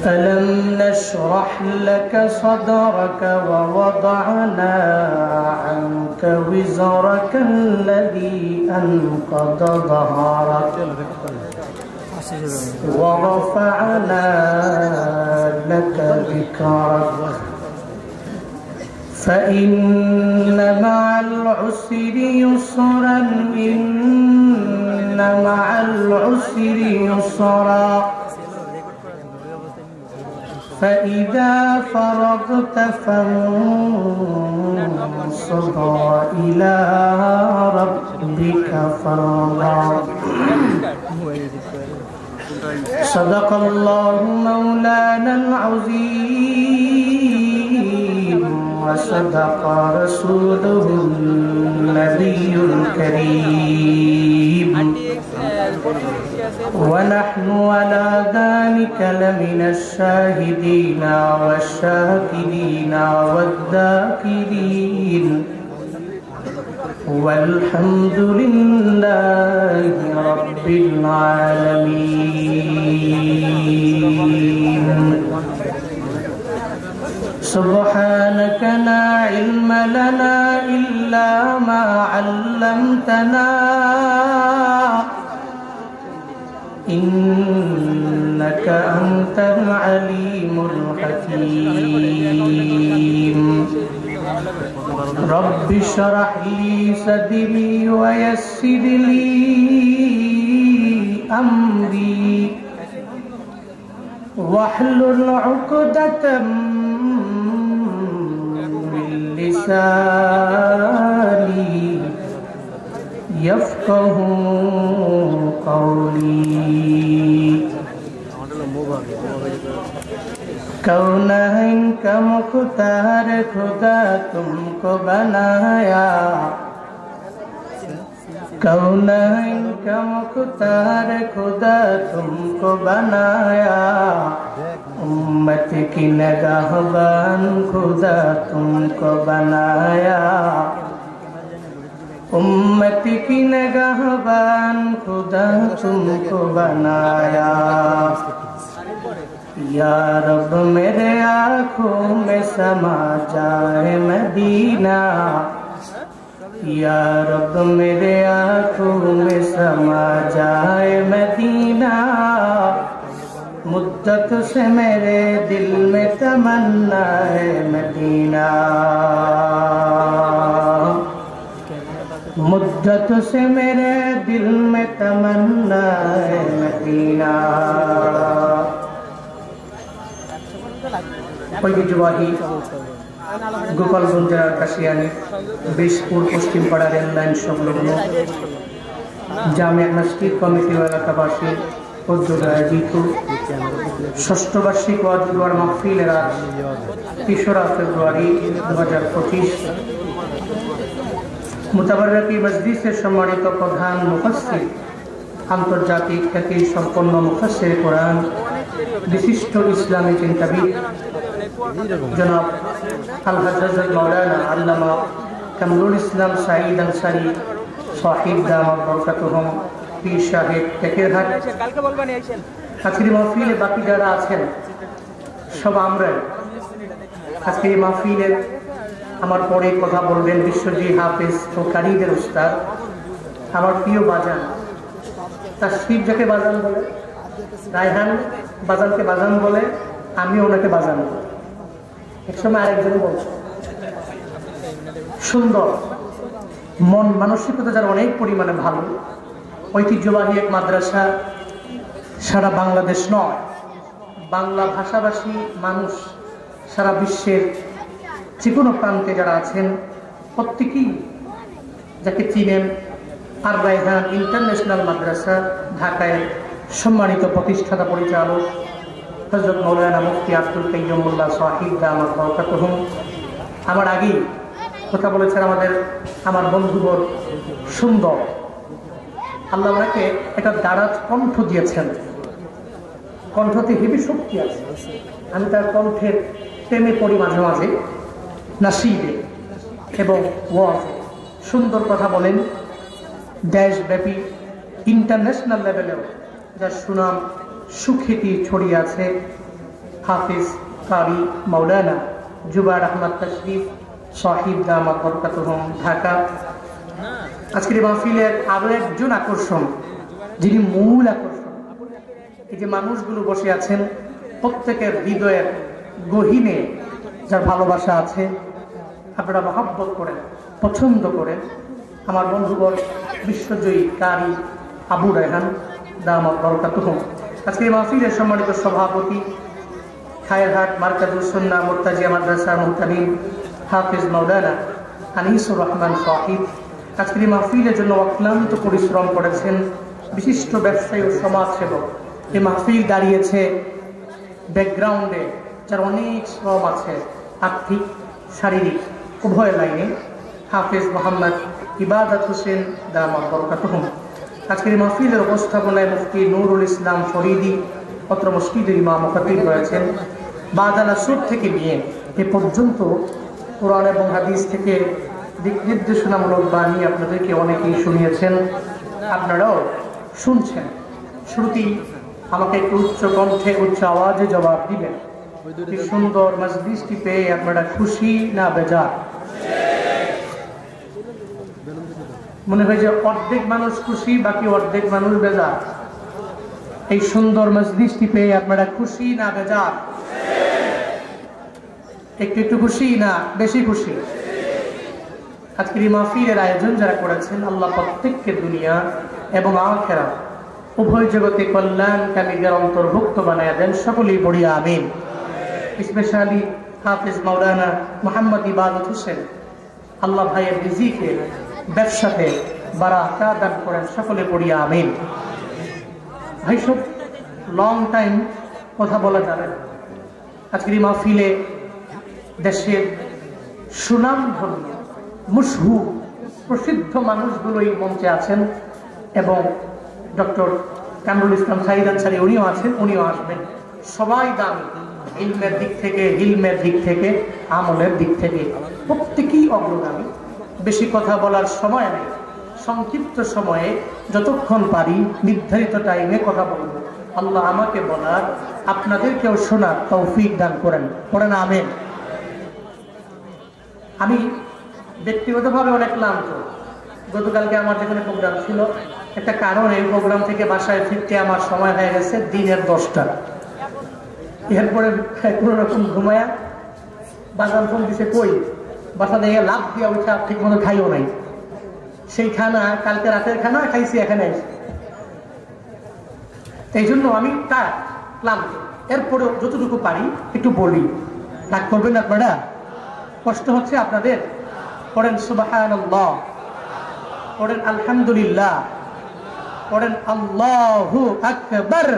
ألم نشرح لك صدرك ووضعنا عنك وزرك الذي أنقض ظهرك ورفعنا لك ذكرك فإن مع العسر يسرا إن مع العسر يسرا فإذا فرغت فانصب إلى ربك فارغب صدق الله مولانا العظيم وصدق رسوله النبي الكريم ونحن على ذلك لمن الشاهدين والشاكرين والذاكرين والحمد لله رب العالمين سبحانك لا علم لنا إلا ما علمتنا إنك أنت العليم الحكيم رب اشرح لي صدري ويسر لي أمري واحلل عقدة من لساني يفقه قولي कौनैन का मुख्तार खुदा तुमको बनाया कौनैन का मुख्तार खुदा तुमको बनाया उम्मत की नगाहबान खुदा तुमको बनाया उम्मत की नगाहबान खुदा तुमको बनाया या रब मेरे आँखों में समा जाए मदीना या रब मेरे आँखों में समा जाए मदीना मुद्दत से मेरे दिल में तमन्ना है मदीना मुद्दत से मेरे दिल में तमन्ना है मदीना ঐতিহ্যবাহী গোপালগঞ্জ জেলার কাশিয়ানী বিশপুর পশ্চিম পাড়া রেল লাইন সংলগ্ন জামিয়া মসজিদ কমিটি ও এলাকাবাসী উদ্যোগে আয়োজিত ষষ্ঠ বার্ষিক ওয়াজ দুয়ার মাহফিলের আজ ৩রা ফেব্রুয়ারি ২০২৫ মুতাবাররকি মজলিসের সম্মানিত প্রধান মুফাসসির আন্তর্জাতিক খ্যাতি সম্পন্ন মুফাসসির কোরআন विशिष्ट इस्लामी चिंतनविद जनाब अल हज़रत मौलाना अल्लामा कमरुल इस्लाम सईद अंसारी साहिब दामत बरकतुहुम पीर साहेब टेकेरहाट आजকের মাহফিলে বাকি যারা আছেন সব আমরা আজকের মাহফিলে আমার পরে কথা বলবেন বিশ্বজি হাফেজ ও কারীদের উস্তাদ আমার প্রিয় বাজান তাশরিফ যাকে বাজান বলে রায়হান বাজানকে বাজান বলে আমি ওনাকে বাজান বলি একসময় আরেকজন বলছে সুন্দর মন মানসিকতা যার অনেক পরিমাণে ভালো ঐতিহ্যবাহী এক মাদ্রাসা সারা বাংলাদেশ নয় বাংলা ভাষাভাষী মানুষ সারা বিশ্বের যে কোনো প্রান্তে যারা আছেন প্রত্যেকেই যাকে চিনেন আর রায়হান ইন্টারন্যাশনাল মাদ্রাসা ঢাকায় সম্মানিত প্রতিষ্ঠাতা পরিচালক হযরত মাওলানা মুফতি আব্দুল কাইয়ুমুল্লাহ সাহিব দামাত বরকাতুহুম আমার আগেই কথা বলেছেন আমার বন্ধুবর সুন্দর আল্লাহ ওনাকে একটা দারাজ কণ্ঠ দিয়েছেন কণ্ঠতে হেবি শক্তি আছে আমি তার কণ্ঠের প্রেমে পড়ি মাঝে মাঝে নাসিদে এবং ওয়াজ সুন্দর কথা বলেন দেশব্যাপী ইন্টারন্যাশনাল লেভেলেও যার সুনাম সুখ্যাতি ছড়িয়ে আছে হাফিজ কারি মাওলানা জুবায়ের আহমদ তশরিফ সাহিব দামাত বরকাতুহুম, ঢাকা। আজকের এই মাহফিলের আরো একজন আকর্ষণ, যিনি মূল আকর্ষণ, এই যে মানুষগুলো বসে আছেন, প্রত্যেকের হৃদয়ের গহীনে যার ভালোবাসা আছে, আপনারা মহব্বত করেন, পছন্দ করেন। আমার বন্ধুবর বিশ্বজয়ী কারি আবু রায়হান দামাত বরকাতুহুম। আজকে এই মাহফিলের সম্মানিত সভাপতি খায়রহাট মারকাজুস সুন্নাহ মুর্তাজিয়া মাদ্রাসার মুহতামিম হাফিজ মাওলানা আনিসুর রহমান সাহিব। আজকের এই মাহফিলের জন্য অক্লান্ত পরিশ্রম করেছেন বিশিষ্ট ব্যবসায়ী ও সমাজসেবক। এই মাহফিল দাঁড়িয়েছে ব্যাকগ্রাউন্ডে, যার অনেক শ্রম আছে, আর্থিক শারীরিক উভয় লাইনে, হাফিজ মোহাম্মদ ইবাদত হোসেন দামাত বরকাতুহুম। আজকের এই মাহফিলের উপস্থাপনায় মুফতি নুরুল ইসলাম ফরিদি অত্র মসজিদের ইমাম ও খতিব রয়েছেন। বাদাল আসর থেকে নিয়ে এ পর্যন্ত কোরআন এবং হাদিস থেকে দিক নির্দেশনামূলক বাণী আপনাদেরকে অনেকেই শুনিয়েছেন, আপনারাও শুনছেন। শুরুতেই আমাকে একটু উচ্চ কণ্ঠে উচ্চ আওয়াজে জবাব দিবেন, এই সুন্দর মজলিসটি পেয়ে আপনারা খুশি না বেজার? মনে হয় যে অর্ধেক মানুষ খুশি, বাকি অর্ধেক মানুষ বেজার। এই সুন্দর মজলিসটি পেয়ে আপনারা খুশি না বেজার? একটু একটু খুশি না বেশি খুশি? আজকের এই মাহফিলের আয়োজন যারা করেছেন, আল্লাহ প্রত্যেককে দুনিয়া এবং আখিরাত উভয় জগতে কল্যাণকামীদের অন্তর্ভুক্ত বানায়া দেন, সকলেই পড়ি আমিন। স্পেশালি হাফিজ মাওলানা মোহাম্মদ ইবাদত হোসেন, আল্লাহ ভাইয়ের রিজিকে ব্যবসাতে বারাকা দান করেন, সকলে পড়ি আমিন। ভাই সব লং টাইম কথা বলা যাবে না। আজকের এই মাহফিলে দেশের সুনামধন্য মশহুর প্রসিদ্ধ মানুষগুলোই মঞ্চে আছেন এবং ডক্টর কামরুল ইসলাম সাইদ আনসারী উনিও আছেন, উনিও আসবেন। সবাই দামি, ইলমের দিক থেকে, ইলমের দিক থেকে, আমলের দিক থেকে প্রত্যেকেই অগ্রগামী। বেশি কথা বলার সময় নেই, সংক্ষিপ্ত সময়ে যতক্ষণ পারি নির্ধারিত টাইমে কথা বলব। আল্লাহ আমাকে বলার, আপনাদেরকেও শোনার তৌফিক দান করেন, পড়েন আমিন। আমি ব্যক্তিগতভাবে অনেক ক্লান্ত। গতকালকে আমার যেখানে প্রোগ্রাম ছিল, একটা কারণ, এই প্রোগ্রাম থেকে বাসায় ফিরতে আমার সময় হয়ে গেছে দিনের 10টা। এরপরে কোনো রকম ঘুমায়া বাজার ফোন দিছে, কই বাসা দিয়ে লাভ দিয়া উঠা ঠিক মতো খাইও নাই। সেই খানা কালকে রাতের খানা খাইছি এখানে এসে। এই জন্য আমি ক্লান্ত। এরপরেও যতটুকু পারি একটু বলি, রাগ করবেন আপনারা? কষ্ট হচ্ছে আপনাদের? পড়েন সুবহানাল্লাহ, পড়েন আলহামদুলিল্লাহ, পড়েন আল্লাহু আকবার।